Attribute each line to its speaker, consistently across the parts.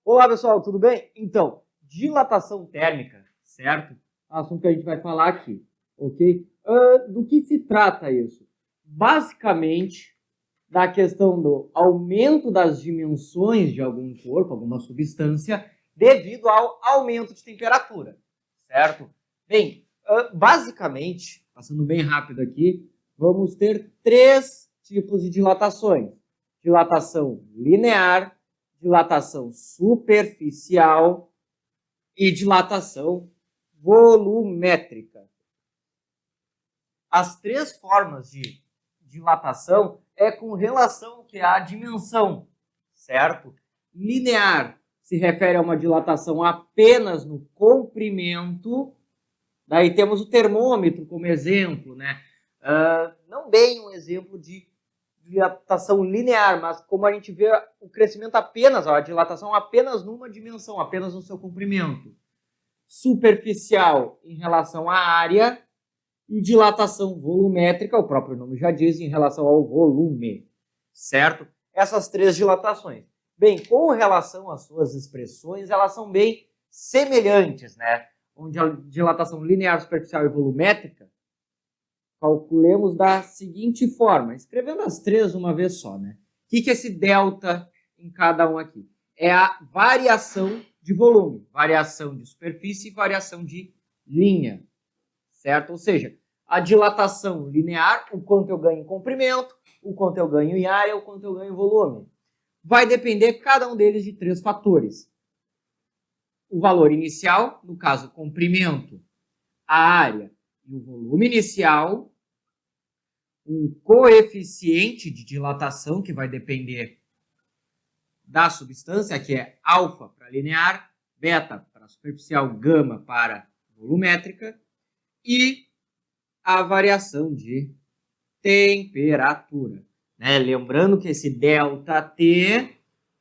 Speaker 1: Olá, pessoal, tudo bem? Então, dilatação térmica, certo? Assunto que a gente vai falar aqui, ok? Do que se trata isso? Basicamente, da questão do aumento das dimensões de algum corpo, alguma substância, devido ao aumento de temperatura, certo? Bem, basicamente, passando bem rápido aqui, vamos ter três tipos de dilatações. Dilatação linear, dilatação superficial e dilatação volumétrica. As três formas de dilatação é com relação à dimensão, certo? Linear se refere a uma dilatação apenas no comprimento. Daí temos o termômetro como exemplo, né? Não bem um exemplo de dilatação linear, mas como a gente vê o crescimento apenas, a dilatação apenas numa dimensão, apenas no seu comprimento. Superficial em relação à área e dilatação volumétrica, o próprio nome já diz, em relação ao volume, certo? Essas três dilatações. Bem, com relação às suas expressões, elas são bem semelhantes, né? Onde a dilatação linear, superficial e volumétrica calculemos da seguinte forma, escrevendo as três uma vez só, né? O que é esse delta em cada um aqui? É a variação de volume, variação de superfície e variação de linha, certo? Ou seja, a dilatação linear, o quanto eu ganho em comprimento, o quanto eu ganho em área, o quanto eu ganho em volume. Vai depender cada um deles de três fatores. O valor inicial, no caso, comprimento, a área e o volume inicial, um coeficiente de dilatação, que vai depender da substância, que é alfa para linear, beta para superficial, gama para volumétrica, e a variação de temperatura. Né? Lembrando que esse ΔT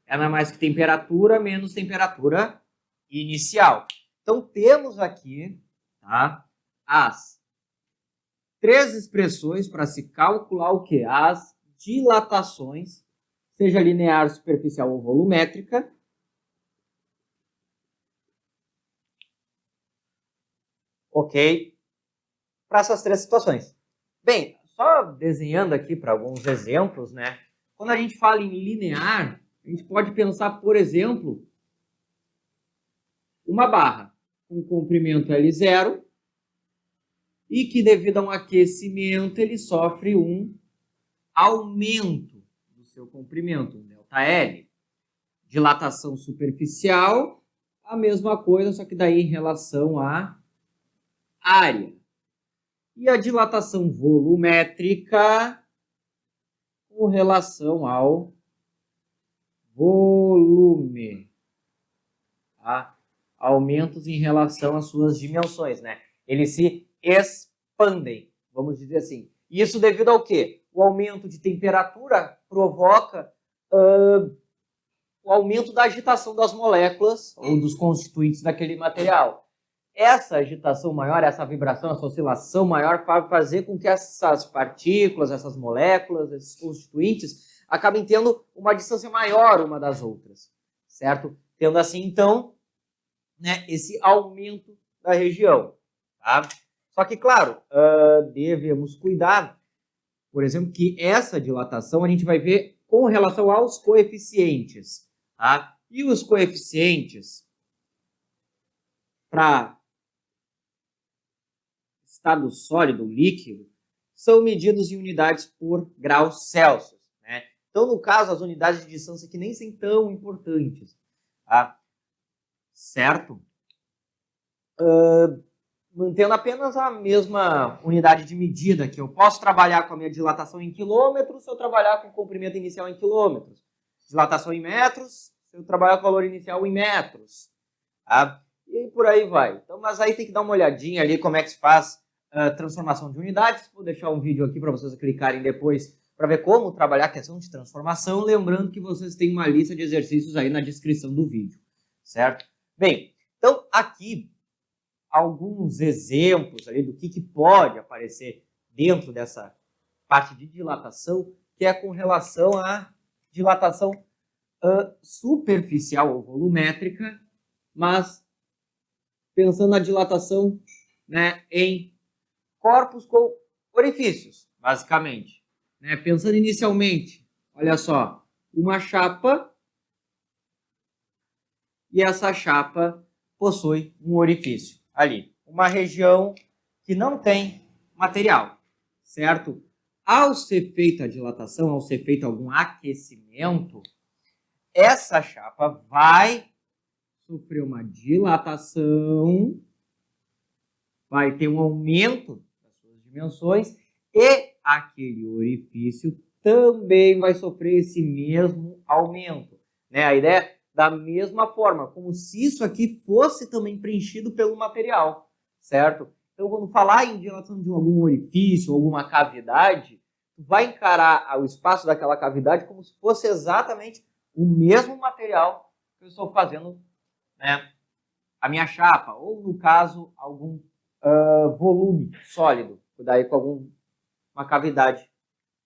Speaker 1: é nada mais que temperatura menos temperatura inicial. Então, temos aqui, tá, as três expressões para se calcular o quê? As dilatações, seja linear, superficial ou volumétrica. Ok? Para essas três situações. Bem, só desenhando aqui para alguns exemplos, né? Quando a gente fala em linear, a gente pode pensar, por exemplo, uma barra com comprimento L0 e que devido a um aquecimento ele sofre um aumento do seu comprimento, ΔL. Dilatação superficial, a mesma coisa, só que daí em relação à área. E a dilatação volumétrica com relação ao volume. Tá? Aumentos em relação às suas dimensões, né? Eles se expandem, vamos dizer assim. Isso devido ao quê? O aumento de temperatura provoca o aumento da agitação das moléculas ou dos constituintes daquele material. Essa agitação maior, essa vibração, essa oscilação maior vai fazer com que essas partículas, essas moléculas, esses constituintes acabem tendo uma distância maior uma das outras, certo? Tendo assim, então, né, esse aumento da região. Tá? Só que, claro, devemos cuidar, por exemplo, que essa dilatação a gente vai ver com relação aos coeficientes. Tá? E os coeficientes para estado sólido, líquido, são medidos em unidades por graus Celsius. Né? Então, no caso, as unidades de distância que nem são tão importantes. Tá? Certo? Mantendo apenas a mesma unidade de medida, que eu posso trabalhar com a minha dilatação em quilômetros se eu trabalhar com o comprimento inicial em quilômetros. Dilatação em metros, se eu trabalhar com o valor inicial em metros. Tá? E por aí vai. Então, mas aí tem que dar uma olhadinha ali como é que se faz transformação de unidades. Vou deixar um vídeo aqui para vocês clicarem depois para ver como trabalhar a questão de transformação. Lembrando que vocês têm uma lista de exercícios aí na descrição do vídeo, certo? Bem, então aqui alguns exemplos ali do que pode aparecer dentro dessa parte de dilatação, que é com relação à dilatação superficial ou volumétrica, mas pensando na dilatação, né, em corpos com orifícios, basicamente. Né? Pensando inicialmente, olha só, uma chapa e essa chapa possui um orifício ali, uma região que não tem material, certo? Ao ser feita a dilatação, ao ser feito algum aquecimento, essa chapa vai sofrer uma dilatação, vai ter um aumento das suas dimensões e aquele orifício também vai sofrer esse mesmo aumento. Né? A ideia é da mesma forma, como se isso aqui fosse também preenchido pelo material, certo? Então, quando falar em dilatação de algum orifício, alguma cavidade, tu vai encarar o espaço daquela cavidade como se fosse exatamente o mesmo material que eu estou fazendo, né, a minha chapa, ou no caso, algum volume sólido, daí com alguma cavidade,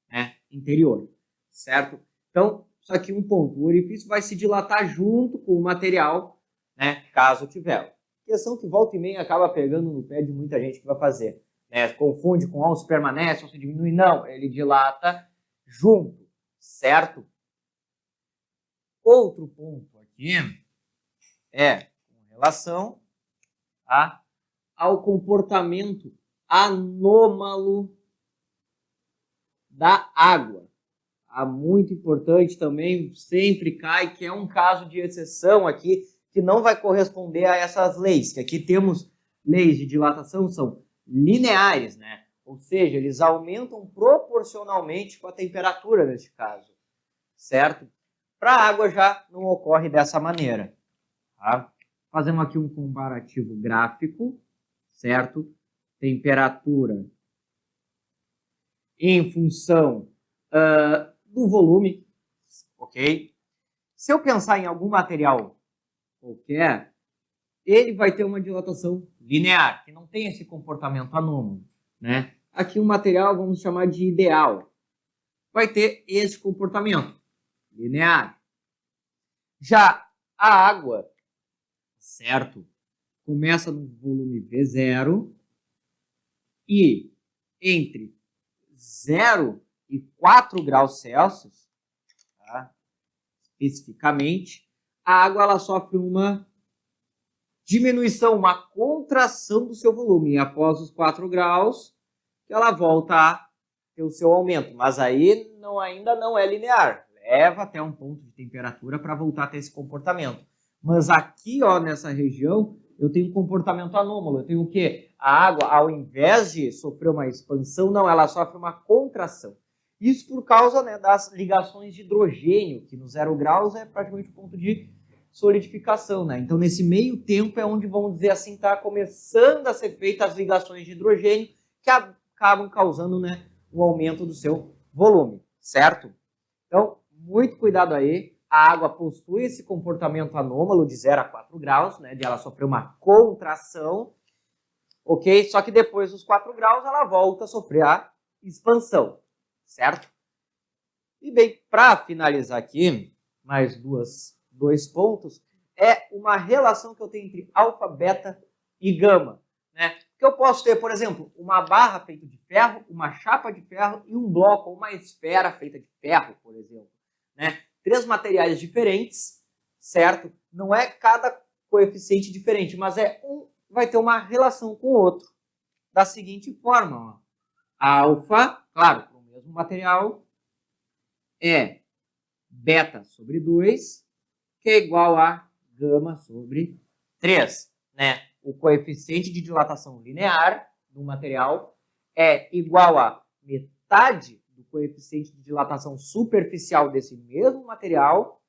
Speaker 1: né, interior, certo? Então, só que um ponto, o orifício vai se dilatar junto com o material, né, caso tiver. Questão que volta e meia acaba pegando no pé de muita gente que vai fazer. Né? Confunde com onça permanece, onça diminui. Não, ele dilata junto, certo? Outro ponto aqui é com relação ao comportamento anômalo da água. Muito importante também, sempre cai, que é um caso de exceção aqui, que não vai corresponder a essas leis, que aqui temos leis de dilatação, são lineares, né? Ou seja, eles aumentam proporcionalmente com a temperatura, neste caso, certo? Para a água já não ocorre dessa maneira. Tá? Fazemos aqui um comparativo gráfico, certo? Temperatura em função do volume, ok? Se eu pensar em algum material qualquer, ele vai ter uma dilatação linear, que não tem esse comportamento anômalo, né? Aqui um material, vamos chamar de ideal, vai ter esse comportamento linear. Já a água, certo? Começa no volume V0 e entre 0 e 4 graus Celsius, tá? Especificamente, a água ela sofre uma diminuição, uma contração do seu volume. E após os 4 graus, ela volta a ter o seu aumento. Mas aí ainda não é linear. Leva até um ponto de temperatura para voltar a ter esse comportamento. Mas aqui, ó, nessa região, eu tenho um comportamento anômalo. Eu tenho o quê? A água, ao invés de sofrer uma expansão, não, ela sofre uma contração. Isso por causa, né, das ligações de hidrogênio, que no 0 graus é praticamente o ponto de solidificação, né? Então, nesse meio tempo é onde, vamos dizer assim, está começando a ser feitas as ligações de hidrogênio que acabam causando, né, um aumento do seu volume, certo? Então, muito cuidado aí. A água possui esse comportamento anômalo de 0 a 4 graus, né, de ela sofrer uma contração, ok? Só que depois dos 4 graus ela volta a sofrer a expansão, certo? E bem, para finalizar aqui, mais dois pontos, é uma relação que eu tenho entre alfa, beta e gama. Né? Que eu posso ter, por exemplo, uma barra feita de ferro, uma chapa de ferro e um bloco ou uma esfera feita de ferro, por exemplo. Né? 3 materiais diferentes, certo? Não é cada coeficiente diferente, mas vai ter uma relação com o outro. Da seguinte forma, ó. Alfa, claro, para o mesmo material, é beta sobre 2, que é igual a gama sobre 3. Né? O coeficiente de dilatação linear do material é igual a metade do coeficiente de dilatação superficial desse mesmo material,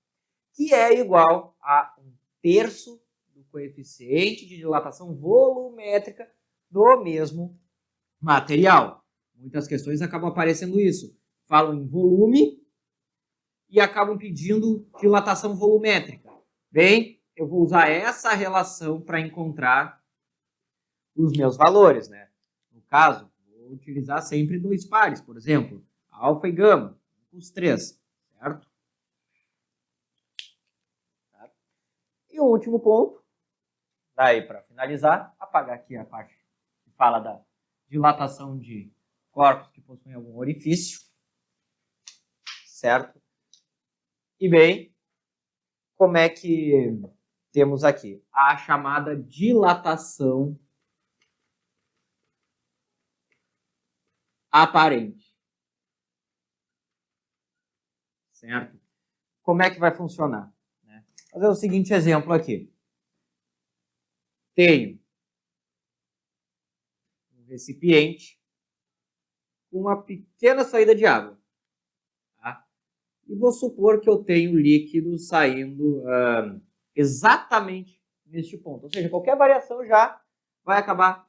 Speaker 1: que é igual a 1/3 do coeficiente de dilatação volumétrica do mesmo material. Muitas questões acabam aparecendo isso. Falam em volume e acabam pedindo dilatação volumétrica. Bem, eu vou usar essa relação para encontrar os meus valores, né? No caso, vou utilizar sempre 2 pares, por exemplo, alfa e gama, os 3, certo? último ponto, daí para finalizar, apagar aqui a parte que fala da dilatação de corpos que possuem algum orifício, certo? E bem, como é que temos aqui? A chamada dilatação aparente, certo? Como é que vai funcionar? Vou fazer o seguinte exemplo aqui. Tenho um recipiente com uma pequena saída de água. Tá? E vou supor que eu tenho líquido saindo exatamente neste ponto. Ou seja, qualquer variação já vai acabar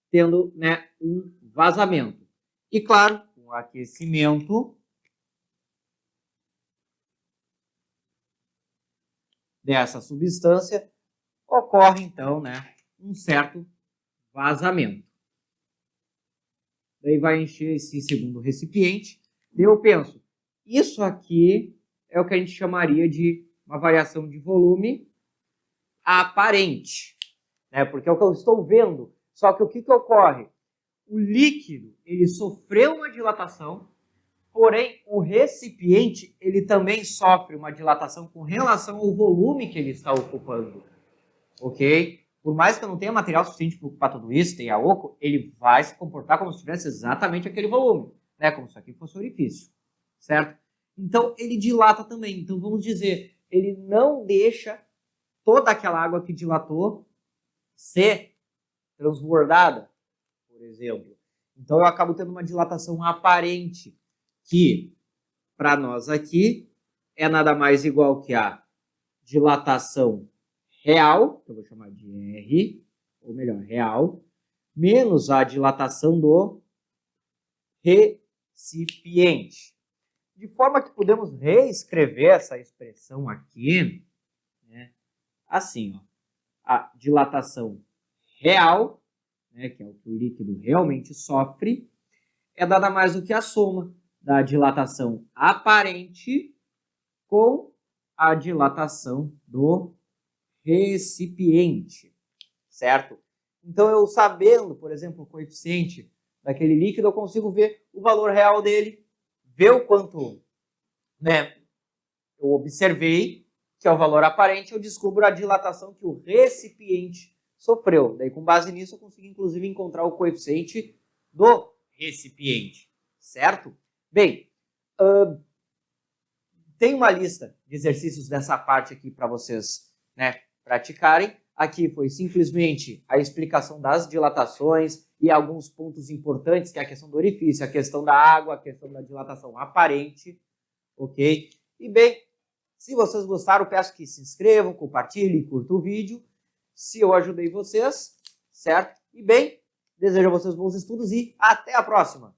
Speaker 1: tendo, né, um vazamento. E claro, com o aquecimento dessa substância, ocorre então, né, um certo vazamento. Daí vai encher esse segundo recipiente. Daí eu penso, isso aqui é o que a gente chamaria de uma variação de volume aparente, né? Porque é o que eu estou vendo. Só que o que ocorre? O líquido, ele sofreu uma dilatação, porém o recipiente, ele também sofre uma dilatação com relação ao volume que ele está ocupando, ok? Por mais que eu não tenha material suficiente para ocupar tudo isso, tenha oco, ele vai se comportar como se tivesse exatamente aquele volume, né? Como se aqui fosse um orifício, certo? Então, ele dilata também. Então, vamos dizer, ele não deixa toda aquela água que dilatou ser transbordada, por exemplo. Então, eu acabo tendo uma dilatação aparente, que, para nós aqui, é nada mais igual que a dilatação real, que eu vou chamar de R, ou melhor, real, menos a dilatação do recipiente. De forma que podemos reescrever essa expressão aqui, né, assim, ó, a dilatação real, né, que é o que o líquido realmente sofre, é nada mais do que a soma da dilatação aparente com a dilatação do recipiente, certo? Então, eu sabendo, por exemplo, o coeficiente daquele líquido, eu consigo ver o valor real dele, ver o quanto, né, eu observei, que é o valor aparente, eu descubro a dilatação que o recipiente sofreu. Daí, com base nisso, eu consigo, inclusive, encontrar o coeficiente do recipiente, certo? Bem, tem uma lista de exercícios dessa parte aqui para vocês, né, praticarem. Aqui foi simplesmente a explicação das dilatações e alguns pontos importantes, que é a questão do orifício, a questão da água, a questão da dilatação aparente, ok? E bem, se vocês gostaram, peço que se inscrevam, compartilhem, curtam o vídeo. Se eu ajudei vocês, certo? E bem, desejo a vocês bons estudos e até a próxima!